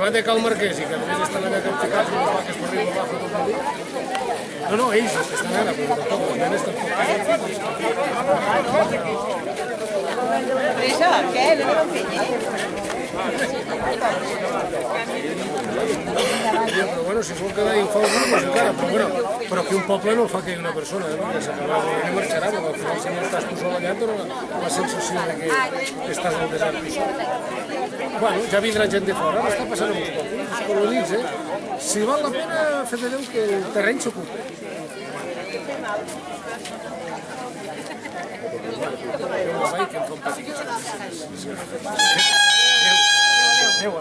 va de Cal Marquès i que només estan allà capficats amb les vaques per arriba abajo tot el dia. No, ells estan allà, però tampoc les nenes tampoc. Això, què? No ho fiquis. Però bueno, si vol quedar infòbil, doncs encara, però que un poble no fa que una persona, perquè s'acabarà de marxarà, perquè al final si no estàs tu sol allà, et dona la sensació de que estàs al desert tu sol. Bueno, ja vindrà gent de fora, ara està passant a molts pobles, es colonitza, si val la pena fer de Déu que el terreny s'ocupa. Adéu,